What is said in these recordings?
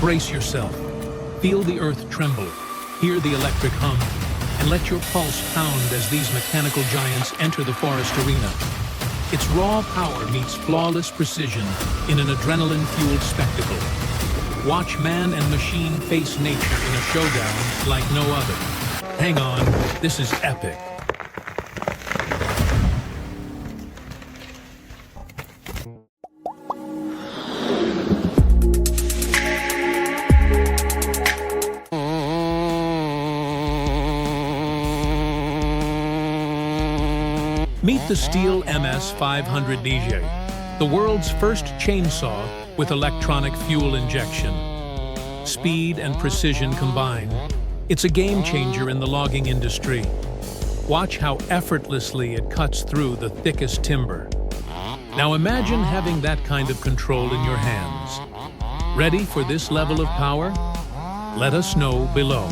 Brace yourself. Feel the earth tremble, hear the electric hum, and let your pulse pound as these mechanical giants enter the forest arena. Its raw power meets flawless precision in an adrenaline-fueled spectacle. Watch man and machine face nature in a showdown like no other. Hang on, this is epic. Meet the Steel MS500DJ, the world's first chainsaw with electronic fuel injection. Speed and precision combined. It's a game changer in the logging industry. Watch how effortlessly it cuts through the thickest timber. Now imagine having that kind of control in your hands. Ready for this level of power? Let us know below.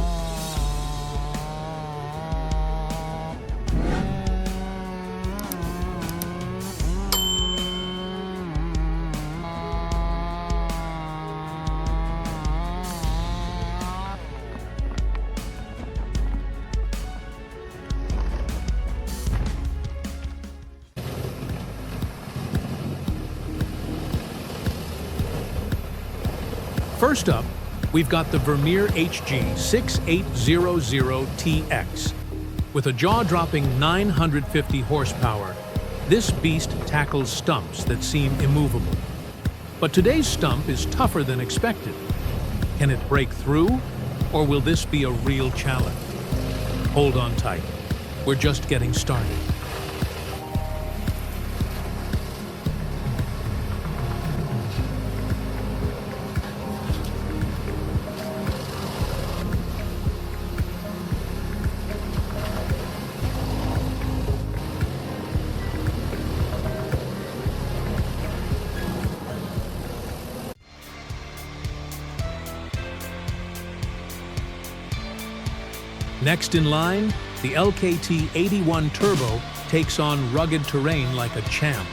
First up, we've got the Vermeer HG6800TX. With a jaw-dropping 950 horsepower, this beast tackles stumps that seem immovable. But today's stump is tougher than expected. Can it break through, or will this be a real challenge? Hold on tight. We're just getting started. Next in line, the LKT-81 Turbo takes on rugged terrain like a champ.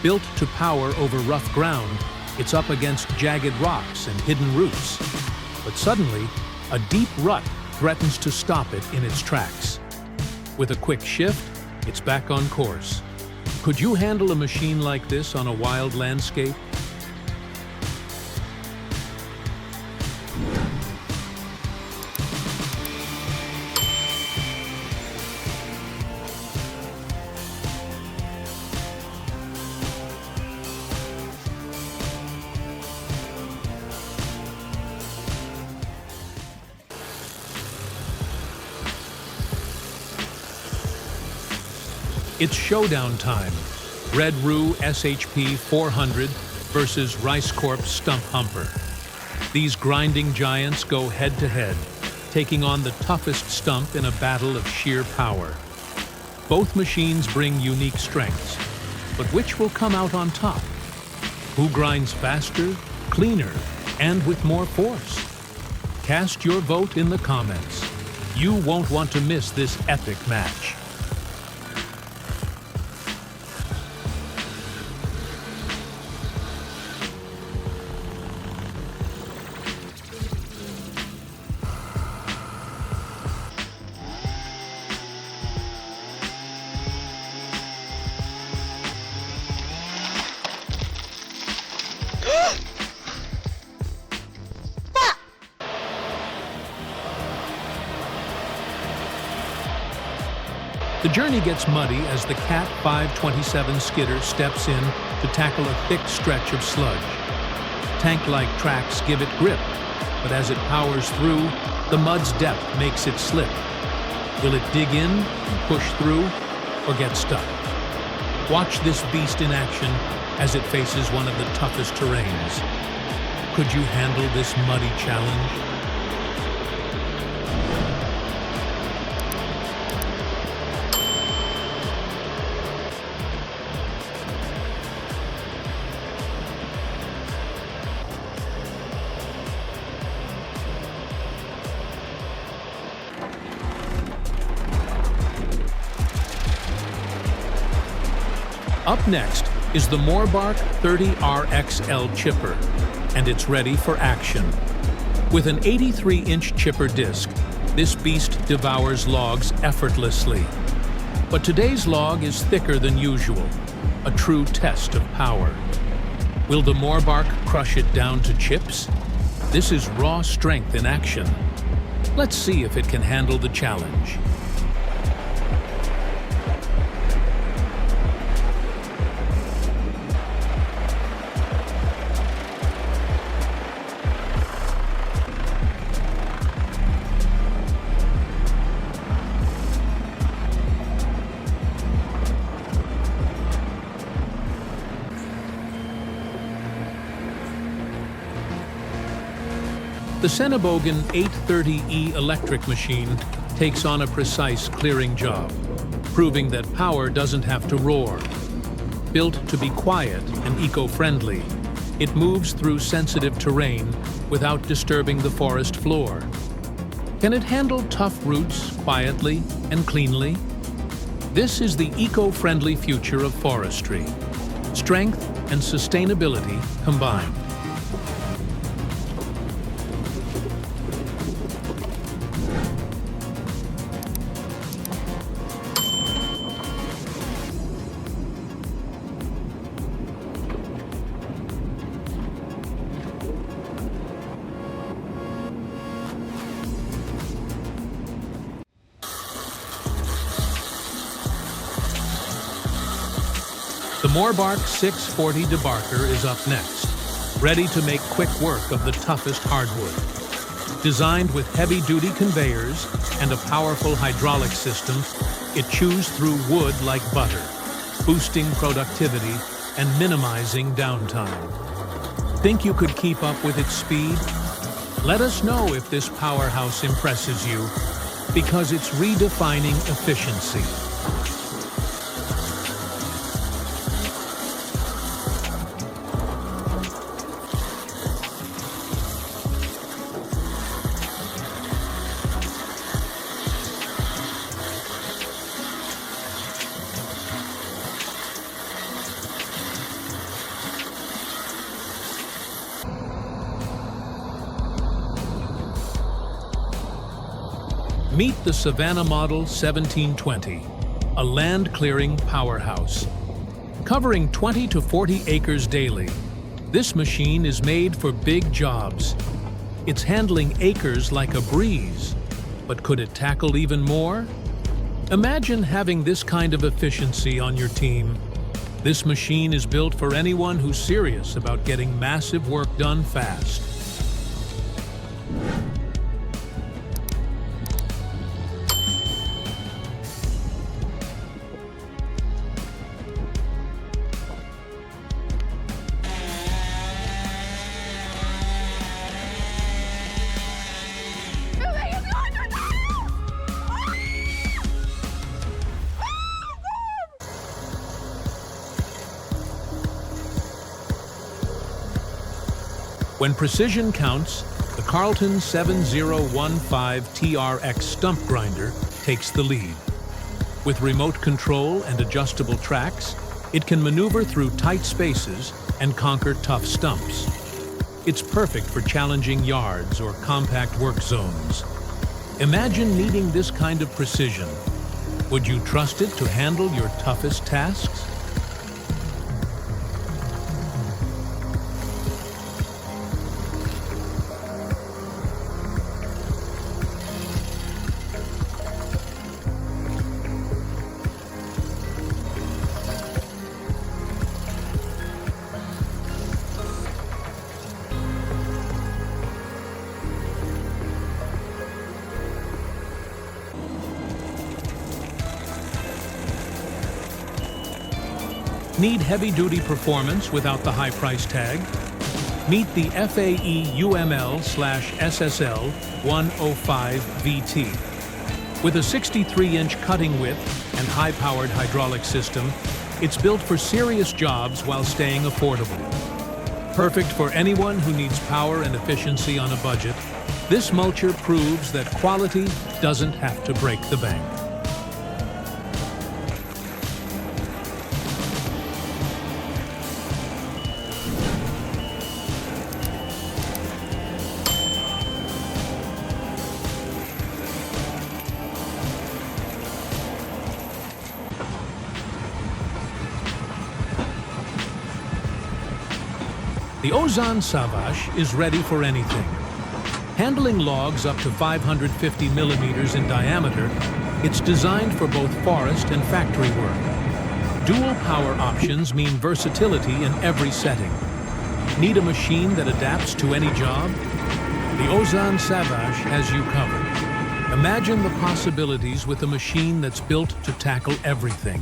Built to power over rough ground, it's up against jagged rocks and hidden roots. But suddenly, a deep rut threatens to stop it in its tracks. With a quick shift, it's back on course. Could you handle a machine like this on a wild landscape? It's showdown time. Red Roo SHP 400 versus Rice Corp Stump Humper. These grinding giants go head-to-head, taking on the toughest stump in a battle of sheer power. Both machines bring unique strengths, but which will come out on top? Who grinds faster, cleaner, and with more force? Cast your vote in the comments. You won't want to miss this epic match. The journey gets muddy as the Cat 527 skidder steps in to tackle a thick stretch of sludge. Tank-like tracks give it grip, but as it powers through, the mud's depth makes it slip. Will it dig in and push through, or get stuck? Watch this beast in action as it faces one of the toughest terrains. Could you handle this muddy challenge? Up next, is the Morbark 30RXL chipper, and it's ready for action. With an 83-inch chipper disc, this beast devours logs effortlessly. But today's log is thicker than usual, a true test of power. Will the Morbark crush it down to chips? This is raw strength in action. Let's see if it can handle the challenge. The Senebogen 830E electric machine takes on a precise clearing job, proving that power doesn't have to roar. Built to be quiet and eco-friendly, it moves through sensitive terrain without disturbing the forest floor. Can it handle tough roots quietly and cleanly? This is the eco-friendly future of forestry. Strength and sustainability combined. The Morbark 640 debarker is up next, ready to make quick work of the toughest hardwood. Designed with heavy-duty conveyors and a powerful hydraulic system, it chews through wood like butter, boosting productivity and minimizing downtime. Think you could keep up with its speed? Let us know if this powerhouse impresses you, because it's redefining efficiency. Meet the Savannah Model 1720, a land-clearing powerhouse. Covering 20 to 40 acres daily, this machine is made for big jobs. It's handling acres like a breeze. But could it tackle even more? Imagine having this kind of efficiency on your team. This machine is built for anyone who's serious about getting massive work done fast. When precision counts, the Carlton 7015TRX stump grinder takes the lead. With remote control and adjustable tracks, it can maneuver through tight spaces and conquer tough stumps. It's perfect for challenging yards or compact work zones. Imagine needing this kind of precision. Would you trust it to handle your toughest tasks? Need heavy-duty performance without the high price tag? Meet the FAE UML/SSL 105 VT. With a 63-inch cutting width and high-powered hydraulic system, it's built for serious jobs while staying affordable. Perfect for anyone who needs power and efficiency on a budget, this mulcher proves that quality doesn't have to break the bank. The Ozan Savaş is ready for anything. Handling logs up to 550 millimeters in diameter, it's designed for both forest and factory work. Dual power options mean versatility in every setting. Need a machine that adapts to any job? The Ozan Savaş has you covered. Imagine the possibilities with a machine that's built to tackle everything.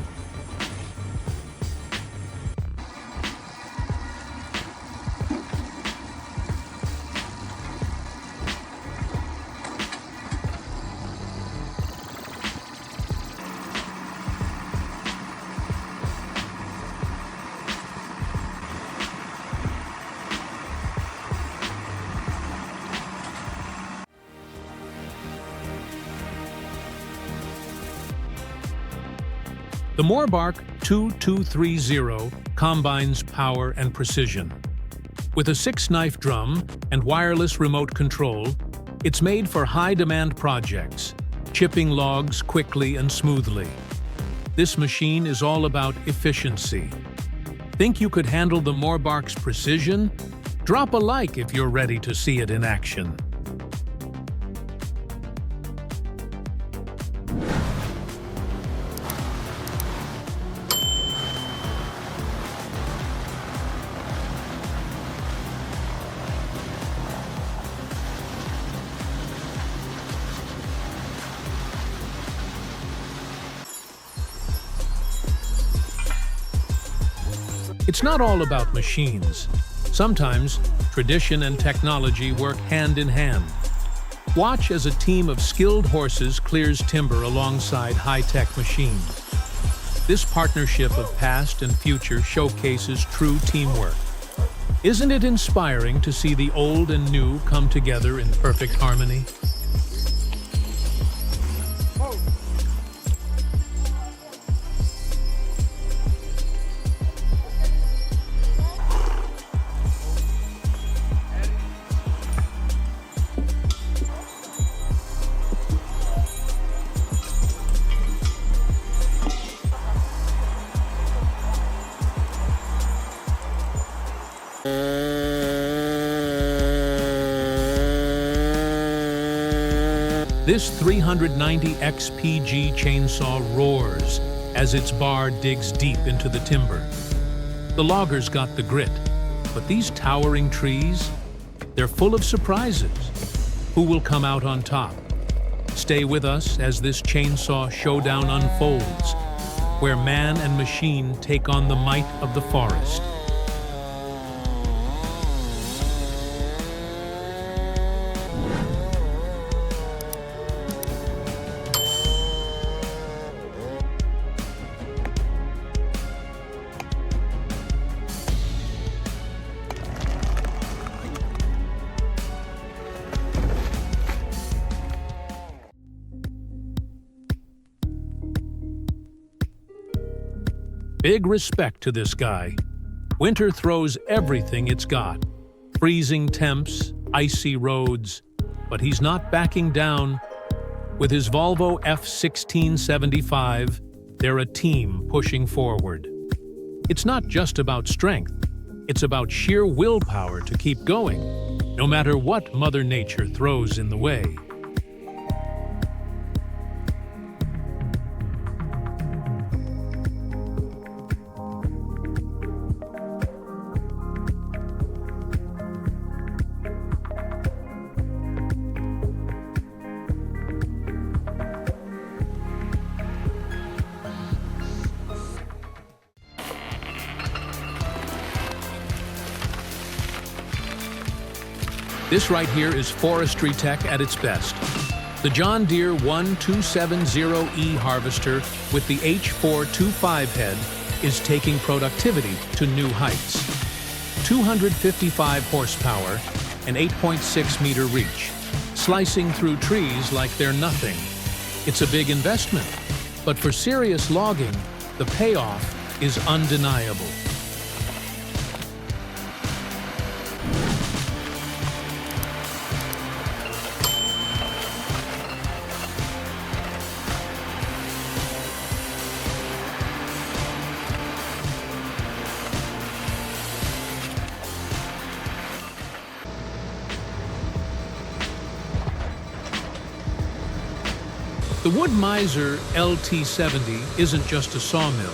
The Morbark 2230 combines power and precision. With a 6-knife drum and wireless remote control, it's made for high-demand projects, chipping logs quickly and smoothly. This machine is all about efficiency. Think you could handle the Morbark's precision? Drop a like if you're ready to see it in action. It's not all about machines. Sometimes, tradition and technology work hand in hand. Watch as a team of skilled horses clears timber alongside high-tech machines. This partnership of past and future showcases true teamwork. Isn't it inspiring to see the old and new come together in perfect harmony? This 390 XPG chainsaw roars as its bar digs deep into the timber. The loggers got the grit, but these towering trees, they're full of surprises. Who will come out on top? Stay with us as this chainsaw showdown unfolds, where man and machine take on the might of the forest. Big respect to this guy. Winter throws everything it's got. Freezing temps, icy roads, but he's not backing down. With his Volvo F1675, they're a team pushing forward. It's not just about strength, it's about sheer willpower to keep going, no matter what Mother Nature throws in the way. This right here is forestry tech at its best. The John Deere 1270E harvester with the H425 head is taking productivity to new heights. 255 horsepower and 8.6-meter reach, slicing through trees like they're nothing. It's a big investment, but for serious logging, the payoff is undeniable. The Wood Miser LT70 isn't just a sawmill,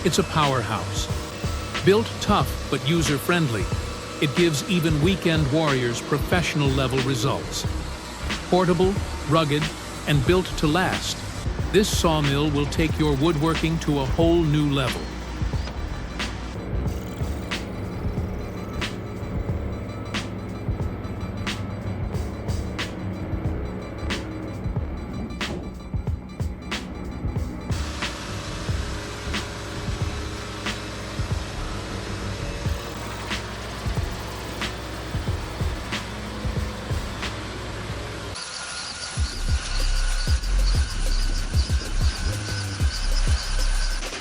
it's a powerhouse. Built tough but user-friendly, it gives even weekend warriors professional-level results. Portable, rugged, and built to last, this sawmill will take your woodworking to a whole new level.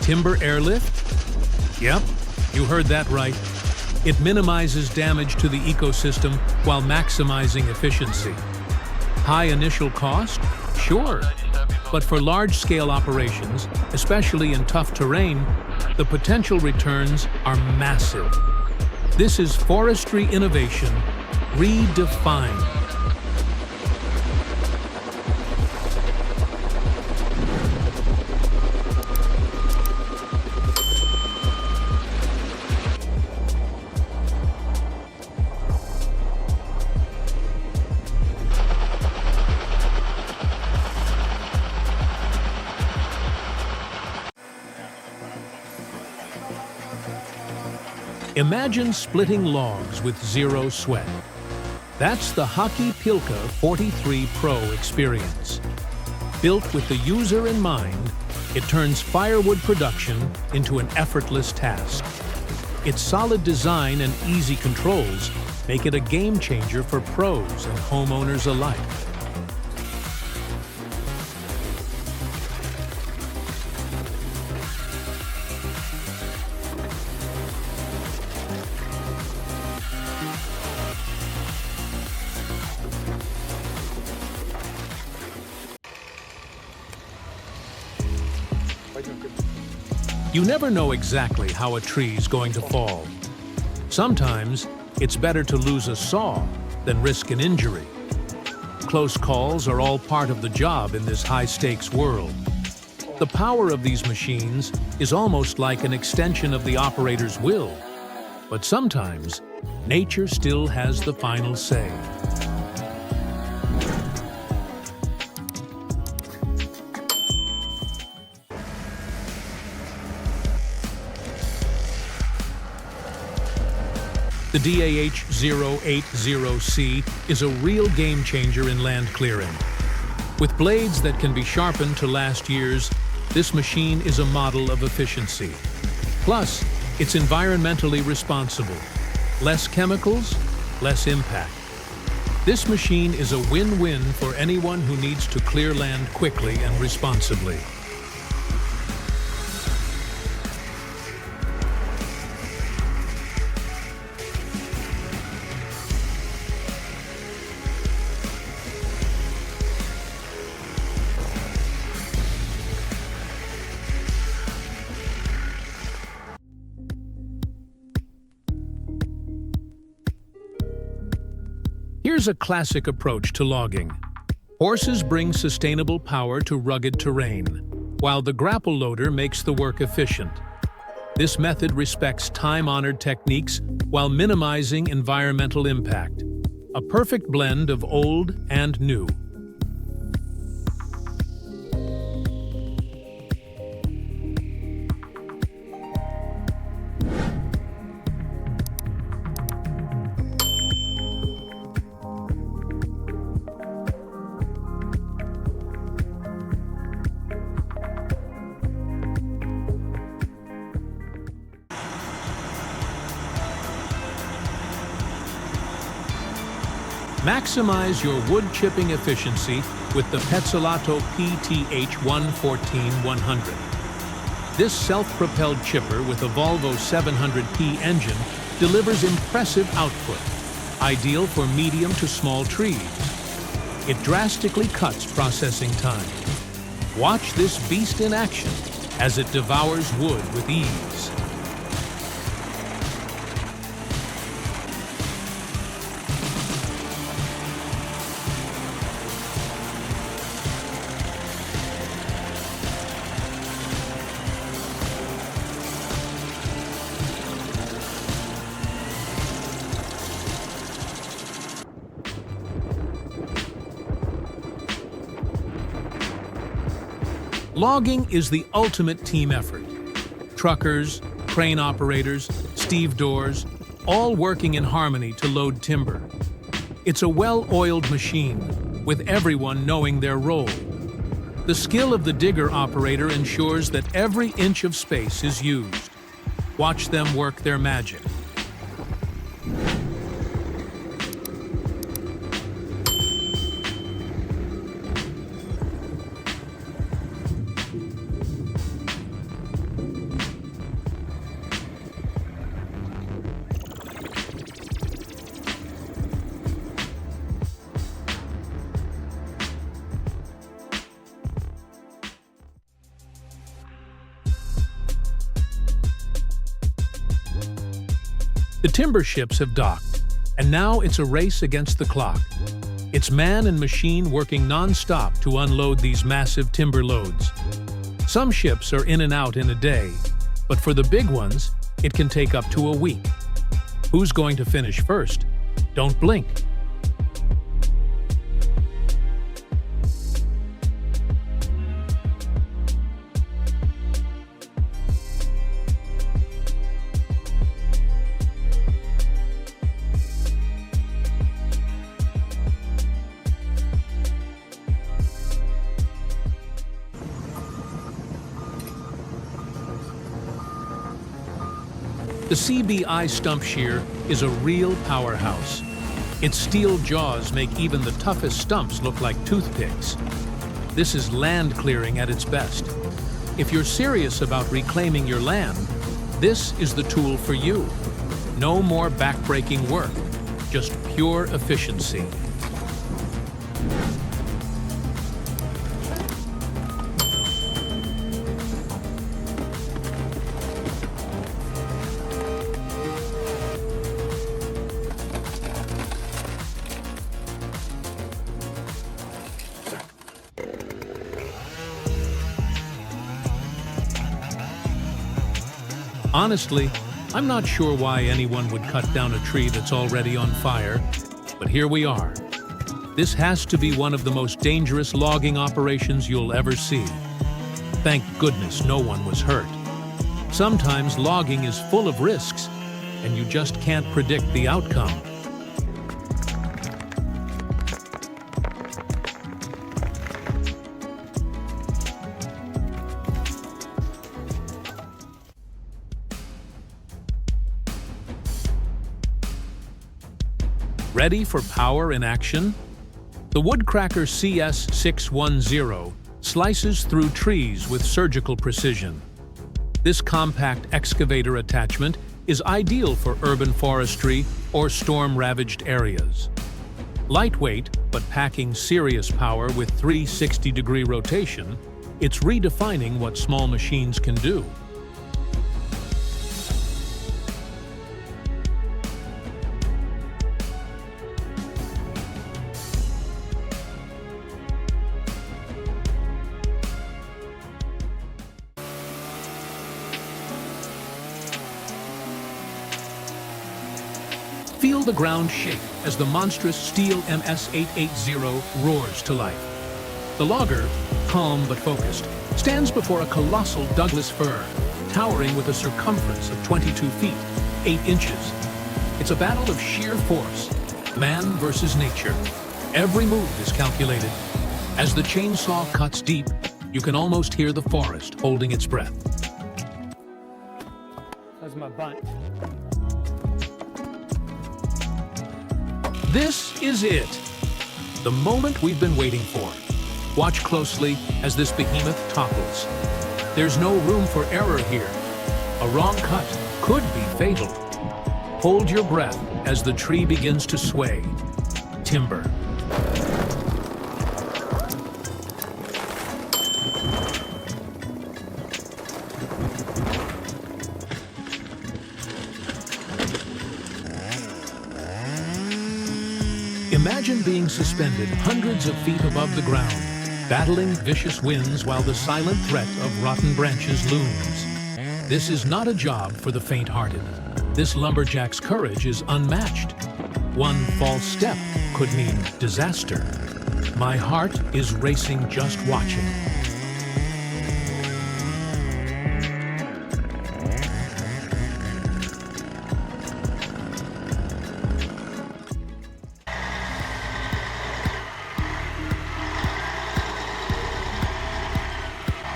Timber airlift? Yep, you heard that right. It minimizes damage to the ecosystem while maximizing efficiency. High initial cost? Sure. But for large-scale operations, especially in tough terrain, the potential returns are massive. This is forestry innovation redefined. Imagine splitting logs with zero sweat. That's the Haki Pilka 43 Pro experience. Built with the user in mind, it turns firewood production into an effortless task. Its solid design and easy controls make it a game changer for pros and homeowners alike. You never know exactly how a tree's going to fall. Sometimes, it's better to lose a saw than risk an injury. Close calls are all part of the job in this high-stakes world. The power of these machines is almost like an extension of the operator's will. But sometimes, nature still has the final say. The DAH080C is a real game changer in land clearing. With blades that can be sharpened to last years, this machine is a model of efficiency. Plus, it's environmentally responsible. Less chemicals, less impact. This machine is a win-win for anyone who needs to clear land quickly and responsibly. Here's a classic approach to logging. Horses bring sustainable power to rugged terrain, while the grapple loader makes the work efficient. This method respects time-honored techniques while minimizing environmental impact. A perfect blend of old and new. Maximize your wood chipping efficiency with the Petzolato PTH114100. This self-propelled chipper with a Volvo 700P engine delivers impressive output, ideal for medium to small trees. It drastically cuts processing time. Watch this beast in action as it devours wood with ease. Logging is the ultimate team effort. Truckers, crane operators, stevedores, all working in harmony to load timber. It's a well-oiled machine, with everyone knowing their role. The skill of the digger operator ensures that every inch of space is used. Watch them work their magic. The timber ships have docked, and now it's a race against the clock. It's man and machine working non-stop to unload these massive timber loads. Some ships are in and out in a day, but for the big ones, it can take up to a week. Who's going to finish first? Don't blink. The CBI stump shear is a real powerhouse. Its steel jaws make even the toughest stumps look like toothpicks. This is land clearing at its best. If you're serious about reclaiming your land, this is the tool for you. No more backbreaking work, just pure efficiency. Honestly, I'm not sure why anyone would cut down a tree that's already on fire, but here we are. This has to be one of the most dangerous logging operations you'll ever see. Thank goodness no one was hurt. Sometimes logging is full of risks, and you just can't predict the outcome. Ready for power in action? The Woodcracker CS610 slices through trees with surgical precision. This compact excavator attachment is ideal for urban forestry or storm-ravaged areas. Lightweight, but packing serious power with 360-degree rotation, it's redefining what small machines can do. Feel the ground shake as the monstrous steel MS-880 roars to life. The logger, calm but focused, stands before a colossal Douglas fir, towering with a circumference of 22 feet, 8 inches. It's a battle of sheer force, man versus nature. Every move is calculated. As the chainsaw cuts deep, you can almost hear the forest holding its breath. That's my bunt. This is it. The moment we've been waiting for. Watch closely as this behemoth topples. There's no room for error here. A wrong cut could be fatal. Hold your breath as the tree begins to sway. Timber. Imagine being suspended hundreds of feet above the ground, battling vicious winds while the silent threat of rotten branches looms. This is not a job for the faint-hearted. This lumberjack's courage is unmatched. One false step could mean disaster. My heart is racing just watching.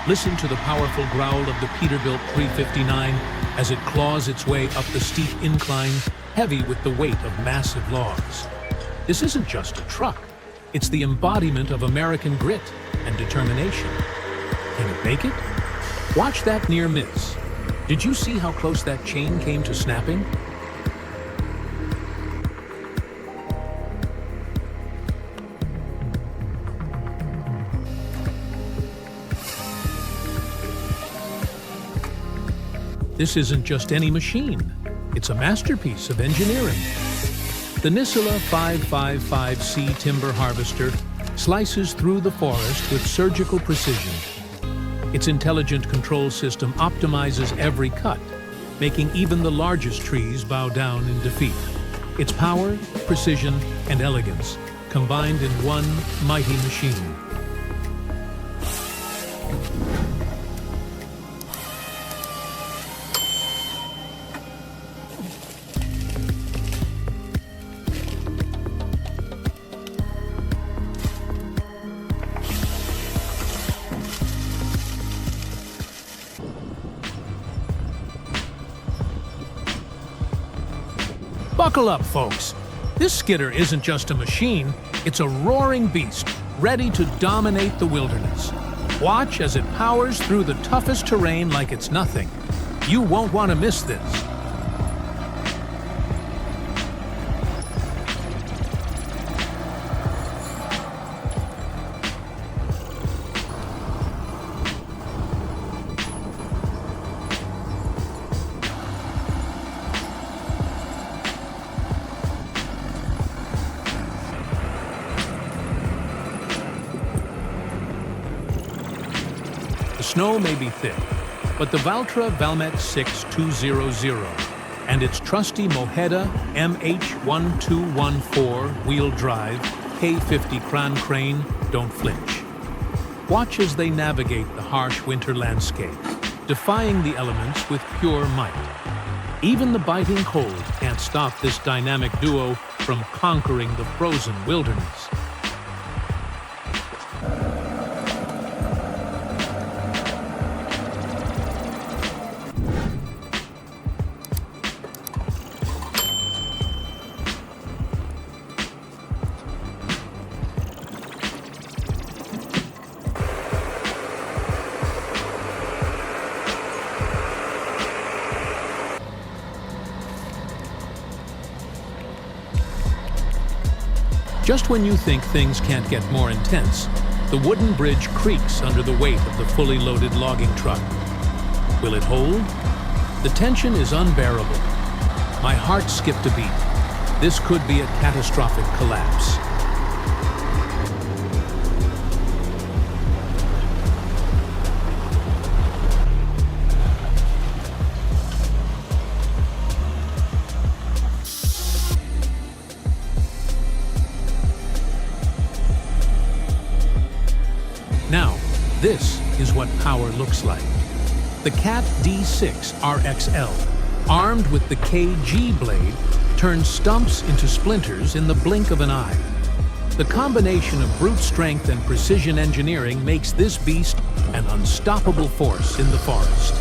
Listen to the powerful growl of the Peterbilt 359 as it claws its way up the steep incline, heavy with the weight of massive logs. This isn't just a truck. It's the embodiment of American grit and determination. Can it make it? Watch that near miss. Did you see how close that chain came to snapping? This isn't just any machine. It's a masterpiece of engineering. The Nisula 555C timber harvester slices through the forest with surgical precision. Its intelligent control system optimizes every cut, making even the largest trees bow down in defeat. Its power, precision, and elegance combined in one mighty machine. Buckle up, folks. This skidder isn't just a machine, it's a roaring beast, ready to dominate the wilderness. Watch as it powers through the toughest terrain like it's nothing. You won't want to miss this. The snow may be thick, but the Valtra Valmet 6200 and its trusty Moheda MH1214 wheel drive K50 Kran crane don't flinch. Watch as they navigate the harsh winter landscape, defying the elements with pure might. Even the biting cold can't stop this dynamic duo from conquering the frozen wilderness. Just when you think things can't get more intense, the wooden bridge creaks under the weight of the fully loaded logging truck. Will it hold? The tension is unbearable. My heart skipped a beat. This could be a catastrophic collapse. Now, this is what power looks like. The Cat D6 RXL, armed with the KG blade, turns stumps into splinters in the blink of an eye. The combination of brute strength and precision engineering makes this beast an unstoppable force in the forest.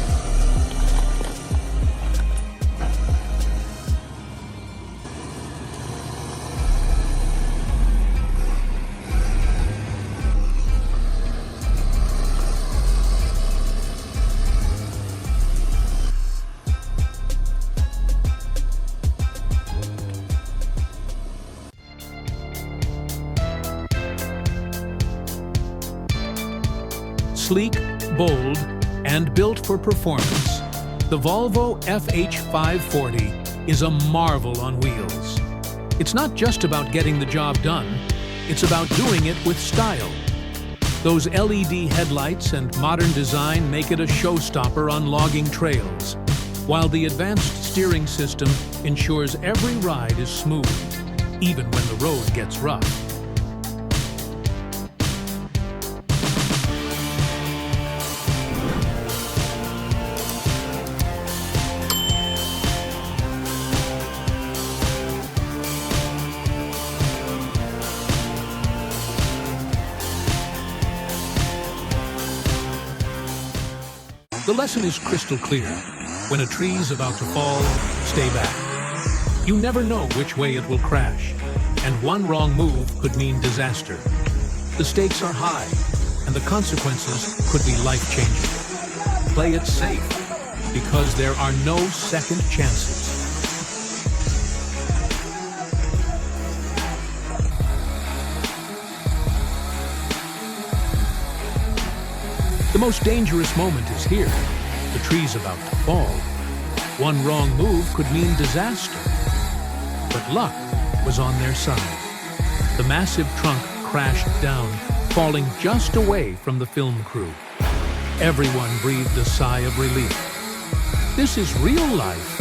Sleek, bold, and built for performance, the Volvo FH540 is a marvel on wheels. It's not just about getting the job done, it's about doing it with style. Those LED headlights and modern design make it a showstopper on logging trails, while the advanced steering system ensures every ride is smooth, even when the road gets rough. The lesson is crystal clear. When a tree's about to fall, stay back. You never know which way it will crash, and one wrong move could mean disaster. The stakes are high, and the consequences could be life-changing. Play it safe, because there are no second chances. The most dangerous moment is here. The tree's about to fall. One wrong move could mean disaster. But luck was on their side. The massive trunk crashed down, falling just away from the film crew. Everyone breathed a sigh of relief. This is real life,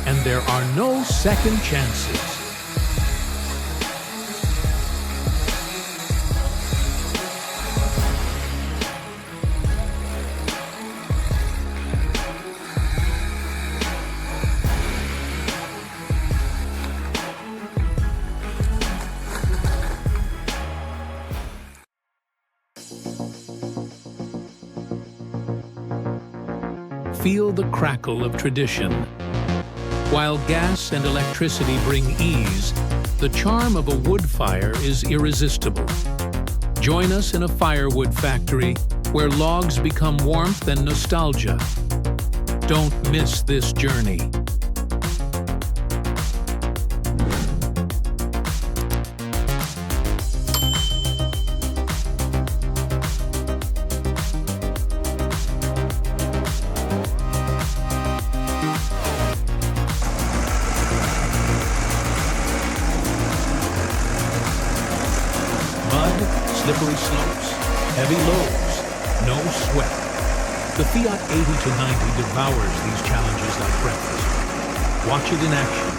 and there are no second chances. Feel the crackle of tradition. While gas and electricity bring ease, the charm of a wood fire is irresistible. Join us in a firewood factory where logs become warmth and nostalgia. Don't miss this journey. Slippery slopes, heavy loads, no sweat. The Fiat 80 to 90 devours these challenges like breakfast. Watch it in action,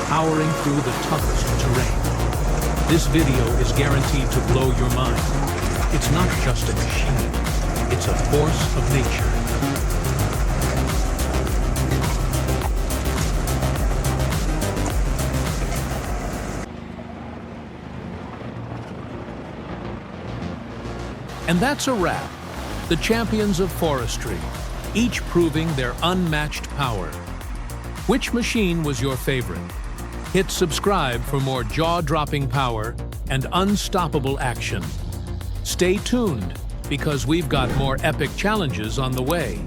powering through the toughest terrain. This video is guaranteed to blow your mind. It's not just a machine, it's a force of nature. And that's a wrap. The champions of forestry, each proving their unmatched power. Which machine was your favorite? Hit subscribe for more jaw-dropping power and unstoppable action. Stay tuned, because we've got more epic challenges on the way.